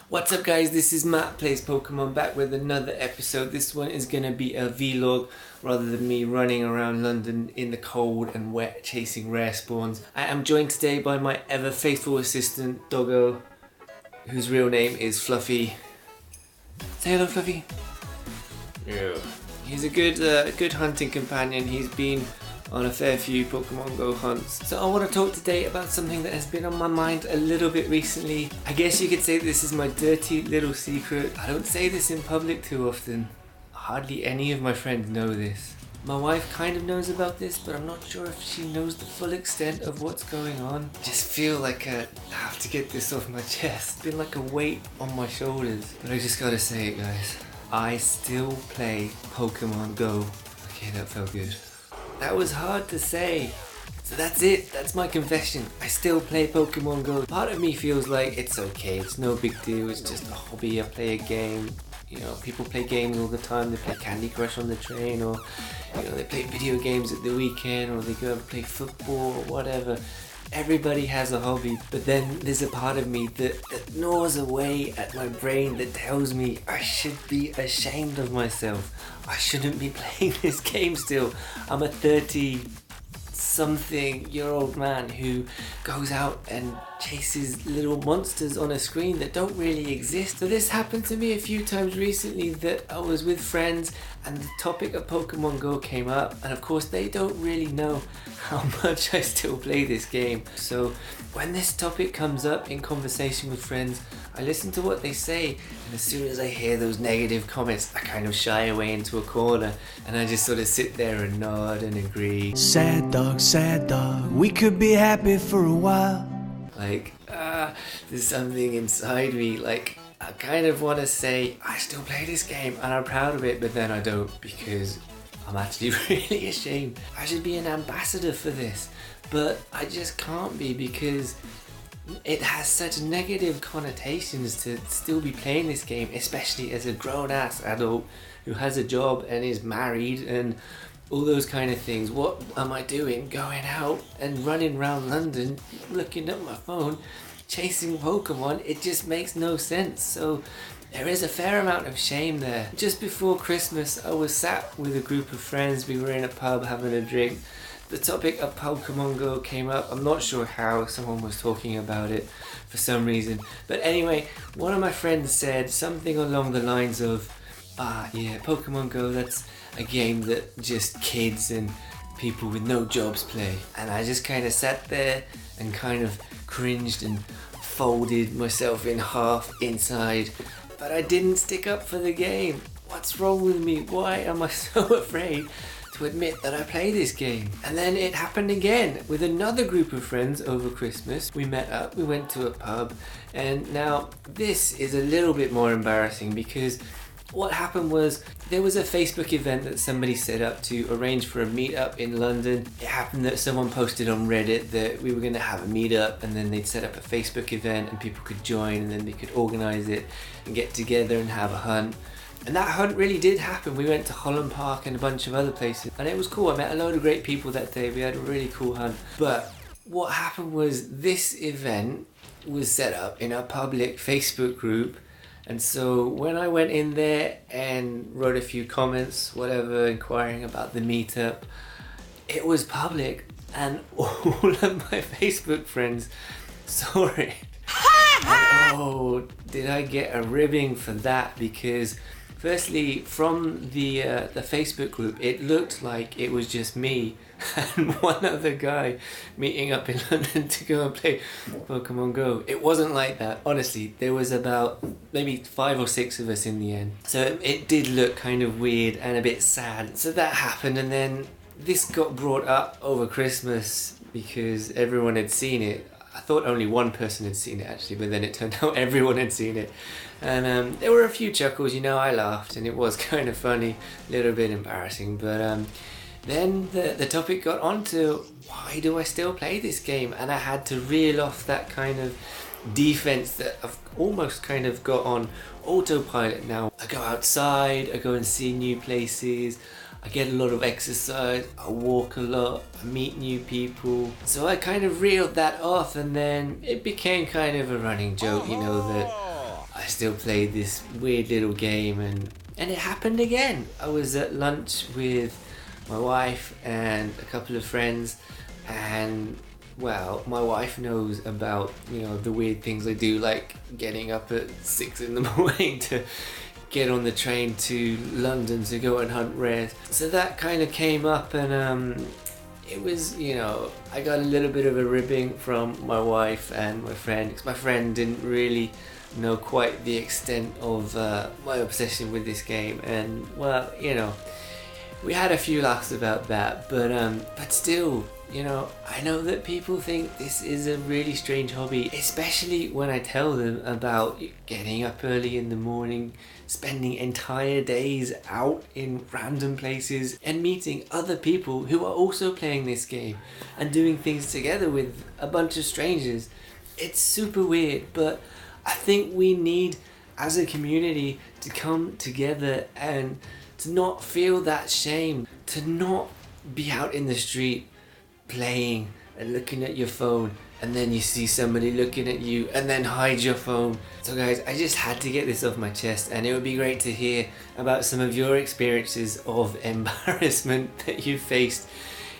What's up guys, this is Matt Plays Pokemon back with another episode. This one is going to be a vlog rather than me running around London in the cold and wet chasing rare spawns. I am joined today by my ever faithful assistant, Doggo, whose real name is Fluffy. Say hello, Fluffy. Yeah. He's a good hunting companion. He's been on a fair few Pokemon Go hunts. So I want to talk today about something that has been on my mind a little bit recently. I guess you could say this is my dirty little secret. I don't say this in public too often. Hardly any of my friends know this. My wife kind of knows about this, but I'm not sure if she knows the full extent of what's going on. I just feel like I have to get this off my chest. It's been like a weight on my shoulders. But I just gotta say it, guys. I still play Pokemon Go. Okay, that felt good. That was hard to say. So that's it. That's my confession. I still play Pokemon Go. Part of me feels like it's okay. It's no big deal. It's just a hobby. I play a game. You know, people play games all the time. They play Candy Crush on the train, or they play video games at the weekend, or they go and play football or whatever. Everybody has a hobby, but then there's a part of me that gnaws away at my brain that tells me I should be ashamed of myself. I shouldn't be playing this game still. I'm a 30-something-year-old man who goes out and chases little monsters on a screen that don't really exist. So this happened to me a few times recently, that I was with friends and the topic of Pokemon Go came up, and of course they don't really know how much I still play this game. So when this topic comes up in conversation with friends, I listen to what they say, and as soon as I hear those negative comments, I kind of shy away into a corner and I just sort of sit there and nod and agree. Sad dog, we could be happy for a while. Like, there's something inside me, like, I kind of want to say, I still play this game and I'm proud of it, but then I don't, because I'm actually really ashamed. I should be an ambassador for this, but I just can't be, because it has such negative connotations to still be playing this game, especially as a grown-ass adult who has a job and is married and all those kind of things. What am I doing going out and running around London looking at my phone chasing Pokemon? It just makes no sense. So there is a fair amount of shame there. Just before Christmas, I was sat with a group of friends. We were in a pub having a drink. The topic of Pokemon Go came up. I'm not sure how. Someone was talking about it for some reason. But anyway, one of my friends said something along the lines of, yeah, Pokemon Go, that's a game that just kids and people with no jobs play. And I just kind of sat there and kind of cringed and folded myself in half inside. But I didn't stick up for the game. What's wrong with me? Why am I so afraid to admit that I play this game? And then it happened again with another group of friends over Christmas. We met up, we went to a pub, and now this is a little bit more embarrassing, because what happened was there was a Facebook event that somebody set up to arrange for a meetup in London. It happened that someone posted on Reddit that we were going to have a meetup, and then they'd set up a Facebook event and people could join, and then they could organise it and get together and have a hunt. And that hunt really did happen. We went to Holland Park and a bunch of other places, and it was cool. I met a load of great people that day. We had a really cool hunt. But what happened was this event was set up in a public Facebook group. And so when I went in there and wrote a few comments, whatever, inquiring about the meetup, it was public and all of my Facebook friends saw it. And oh, did I get a ribbing for that? Because firstly, from the Facebook group, it looked like it was just me and one other guy meeting up in London to go and play Pokemon Go. It wasn't like that. Honestly, there was about maybe 5 or 6 of us in the end. So it did look kind of weird and a bit sad. So that happened, and then this got brought up over Christmas because everyone had seen it. I thought only one person had seen it actually, but then it turned out everyone had seen it. And there were a few chuckles, I laughed, and it was kind of funny, a little bit embarrassing, but then the topic got onto, why do I still play this game? And I had to reel off that kind of defense that I've almost kind of got on autopilot now. I go outside, I go and see new places, I get a lot of exercise, I walk a lot, I meet new people. So I kind of reeled that off, and then it became kind of a running joke, that I still played this weird little game, and it happened again. I was at lunch with my wife and a couple of friends, and well, my wife knows about, you know, the weird things I do, like getting up at 6 in the morning to get on the train to London to go and hunt rares. So that kind of came up, and it was, you know, I got a little bit of a ribbing from my wife and my friend, because my friend didn't really know quite the extent of my obsession with this game, and well, you know, we had a few laughs about that, but still, you know, I know that people think this is a really strange hobby, especially when I tell them about getting up early in the morning, spending entire days out in random places and meeting other people who are also playing this game and doing things together with a bunch of strangers. It's super weird, but I think we need, as a community, to come together and to not feel that shame, to not be out in the street playing and looking at your phone, and then you see somebody looking at you and then hide your phone. So guys, I just had to get this off my chest, and it would be great to hear about some of your experiences of embarrassment that you faced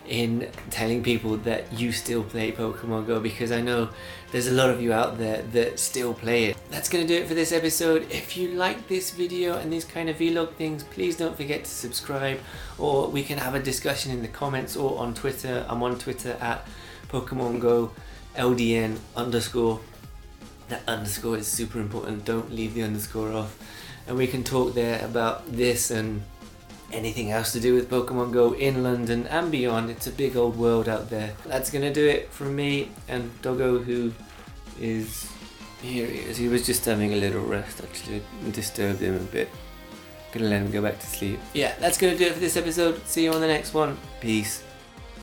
in telling people that you still play Pokemon Go, because I know there's a lot of you out there that still play it. That's gonna do it for this episode. If you like this video and these kind of vlog things, please don't forget to subscribe, or we can have a discussion in the comments or on Twitter. I'm on Twitter at Pokemon Go LDN _. That underscore is super important, don't leave the underscore off, and we can talk there about this and anything else to do with Pokemon Go in London and beyond. It's a big old world out there. That's gonna do it from me and Doggo, who is, here he is. He was just having a little rest, actually. I disturbed him a bit. Gonna let him go back to sleep. Yeah, that's gonna do it for this episode. See you on the next one. Peace.